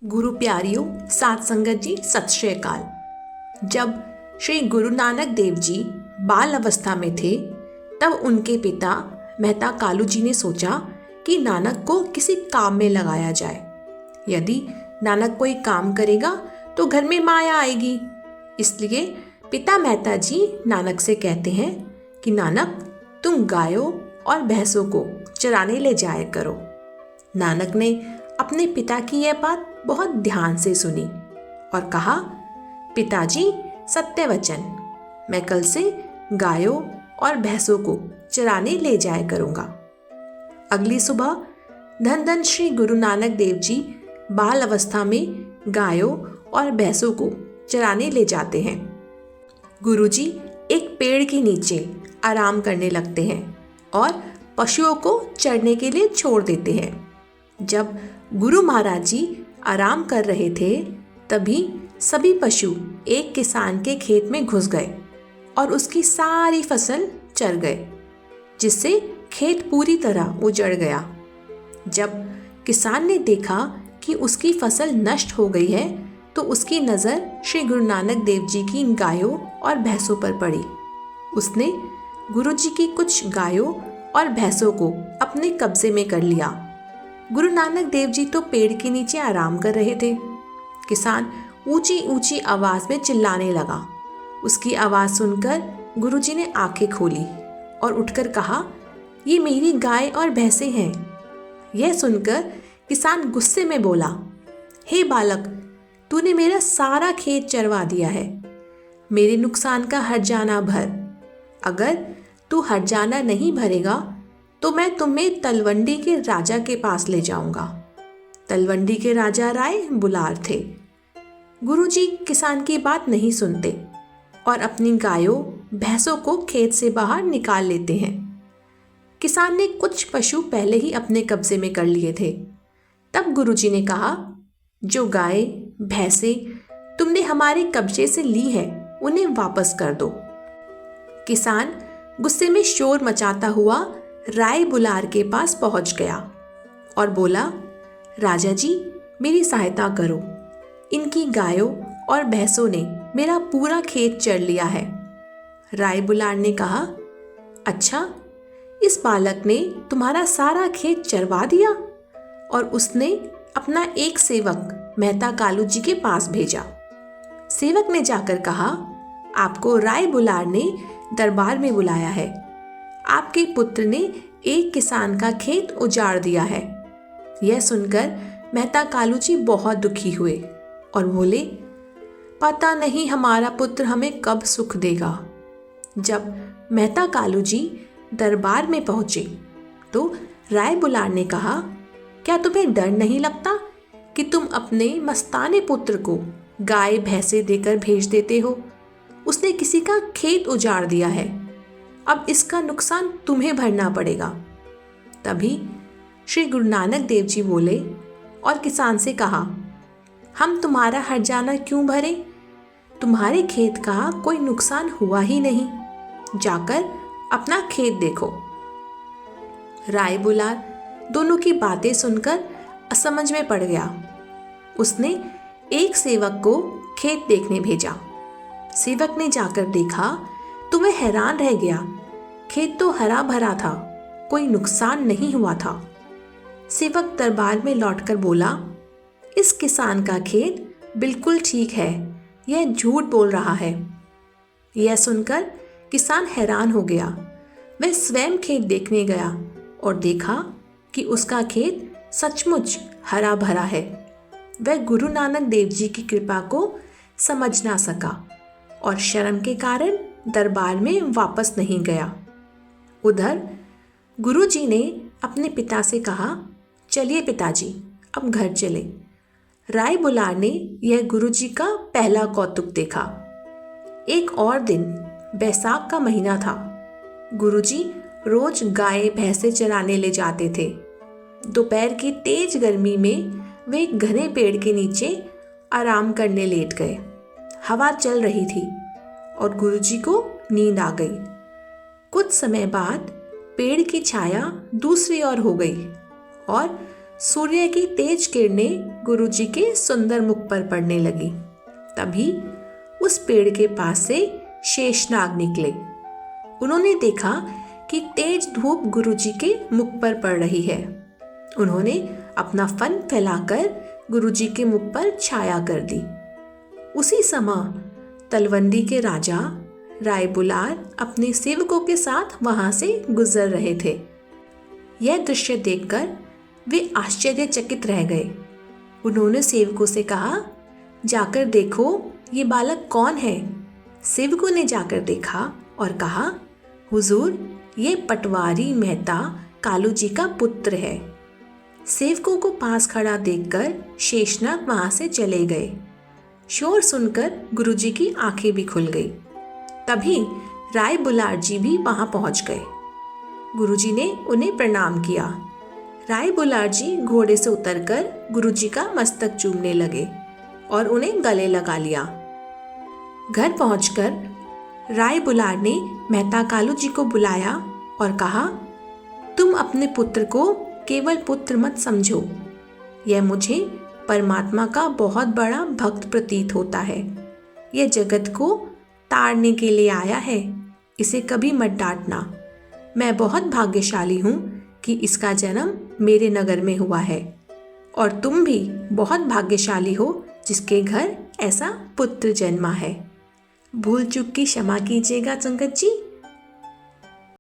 गुरु प्यारियों, साथ संगत जी, सत श्री अकाल। जब श्री गुरु नानक देव जी बाल अवस्था में थे तब उनके पिता मेहता कालू जी ने सोचा कि नानक को किसी काम में लगाया जाए। यदि नानक कोई काम करेगा तो घर में माया आएगी। इसलिए पिता मेहता जी नानक से कहते हैं कि नानक, तुम गायों और भैंसों को चराने ले जाया करो। नानक ने अपने पिता की यह बात बहुत ध्यान से सुनी और कहा, पिताजी, सत्य वचन, मैं कल से गायों और भैंसों को चराने ले जाया करूंगा। अगली सुबह धन धन श्री गुरु नानक देव जी बाल अवस्था में गायों और भैंसों को चराने ले जाते हैं। गुरुजी एक पेड़ के नीचे आराम करने लगते हैं और पशुओं को चरने के लिए छोड़ देते हैं। जब गुरु महाराज जी आराम कर रहे थे तभी सभी पशु एक किसान के खेत में घुस गए और उसकी सारी फसल चर गए, जिससे खेत पूरी तरह उजड़ गया। जब किसान ने देखा कि उसकी फसल नष्ट हो गई है तो उसकी नज़र श्री गुरु नानक देव जी की गायों और भैंसों पर पड़ी। उसने गुरु जी की कुछ गायों और भैंसों को अपने कब्जे में कर लिया। गुरु नानक देव जी तो पेड़ के नीचे आराम कर रहे थे। किसान ऊंची ऊंची आवाज में चिल्लाने लगा। उसकी आवाज सुनकर गुरुजी ने आंखें खोली और उठकर कहा, ये मेरी गाय और भैंसें हैं। यह सुनकर किसान गुस्से में बोला, हे बालक, तूने मेरा सारा खेत चरवा दिया है। मेरे नुकसान का हर्जाना भर। अगर तू हर्जाना नहीं भरेगा तो मैं तुम्हें तलवंडी के राजा के पास ले जाऊंगा। तलवंडी के राजा राय बुलार थे। गुरुजी किसान की बात नहीं सुनते और अपनी गायों भैंसों को खेत से बाहर निकाल लेते हैं। किसान ने कुछ पशु पहले ही अपने कब्जे में कर लिए थे। तब गुरुजी ने कहा, जो गाय भैंसें तुमने हमारे कब्जे से ली है उन्हें वापस कर दो। किसान गुस्से में शोर मचाता हुआ राय बुलार के पास पहुंच गया और बोला, राजा जी, मेरी सहायता करो। इनकी गायों और भैंसों ने मेरा पूरा खेत चर लिया है। राय बुलार ने कहा, अच्छा, इस बालक ने तुम्हारा सारा खेत चरवा दिया? और उसने अपना एक सेवक मेहता कालू जी के पास भेजा। सेवक ने जाकर कहा, आपको राय बुलार ने दरबार में बुलाया है। आपके पुत्र ने एक किसान का खेत उजाड़ दिया है। यह सुनकर मेहता कालू जी बहुत दुखी हुए और बोले, पता नहीं हमारा पुत्र हमें कब सुख देगा। जब मेहता कालू जी दरबार में पहुंचे तो राय बुलार ने कहा, क्या तुम्हें डर नहीं लगता कि तुम अपने मस्ताने पुत्र को गाय भैंसे देकर भेज देते हो? उसने किसी का खेत उजाड़ दिया है। अब इसका नुकसान तुम्हें भरना पड़ेगा। तभी श्री गुरु नानक देव जी बोले और किसान से कहा, हम तुम्हारा हर्जाना क्यों भरें? तुम्हारे खेत का कोई नुकसान हुआ ही नहीं। जाकर अपना खेत देखो। राय बुलार दोनों की बातें सुनकर असमझ में पड़ गया। उसने एक सेवक को खेत देखने भेजा। सेवक ने जाकर देखा तो वह हैरान रह गया। खेत तो हरा भरा था, कोई नुकसान नहीं हुआ था। सेवक दरबार में लौटकर बोला, इस किसान का खेत बिल्कुल ठीक है, यह झूठ बोल रहा है। यह सुनकर किसान हैरान हो गया। वह स्वयं खेत देखने गया और देखा कि उसका खेत सचमुच हरा भरा है। वह गुरु नानक देव जी की कृपा को समझ ना सका और शर्म के कारण दरबार में वापस नहीं गया। उधर गुरुजी ने अपने पिता से कहा, चलिए पिताजी, अब घर चले। राय बुलार ने यह गुरुजी का पहला कौतुक देखा। एक और दिन बैसाख का महीना था। गुरुजी रोज गाय भैंसे चराने ले जाते थे। दोपहर की तेज गर्मी में वे एक घने पेड़ के नीचे आराम करने लेट गए। हवा चल रही थी और गुरुजी को नींद आ गई। कुछ समय बाद पेड़ की छाया दूसरी ओर हो गई और सूर्य की तेज किरणें गुरुजी के सुंदर मुख पर पड़ने लगी। तभी उस पेड़ के पास से शेषनाग निकले। उन्होंने देखा कि तेज धूप गुरुजी के मुख पर पड़ रही है। उन्होंने अपना फन फैलाकर गुरुजी के मुख पर छाया कर दी। उसी समय तलवंडी के राजा राय बुलार अपने सेवकों के साथ वहां से गुजर रहे थे। यह दृश्य देखकर वे आश्चर्यचकित रह गए। उन्होंने सेवकों से कहा, जाकर देखो ये बालक कौन है। सेवकों ने जाकर देखा और कहा, हुजूर, ये पटवारी मेहता कालू जी का पुत्र है। सेवकों को पास खड़ा देखकर शेषनाग वहां से चले गए। शोर सुनकर गुरुजी की आंखें भी खुल गई। तभी राय बुलार जी भी वहां पहुंच गए। गुरुजी ने उन्हें प्रणाम किया। राय बुलार जी घोड़े से उतरकर गुरुजी का मस्तक चूमने लगे और उन्हें गले लगा लिया। घर पहुंचकर राय बुलार ने मेहता कालू जी को बुलाया और कहा, तुम अपने पुत्र को केवल पुत्र मत समझो। यह मुझे परमात्मा का बहुत बड़ा भक्त प्रतीत होता है। यह जगत को तारने के लिए आया है। इसे कभी मत डांटना। मैं बहुत भाग्यशाली हूँ कि इसका जन्म मेरे नगर में हुआ है, और तुम भी बहुत भाग्यशाली हो जिसके घर ऐसा पुत्र जन्मा है। भूल चूक की क्षमा कीजिएगा संगत जी।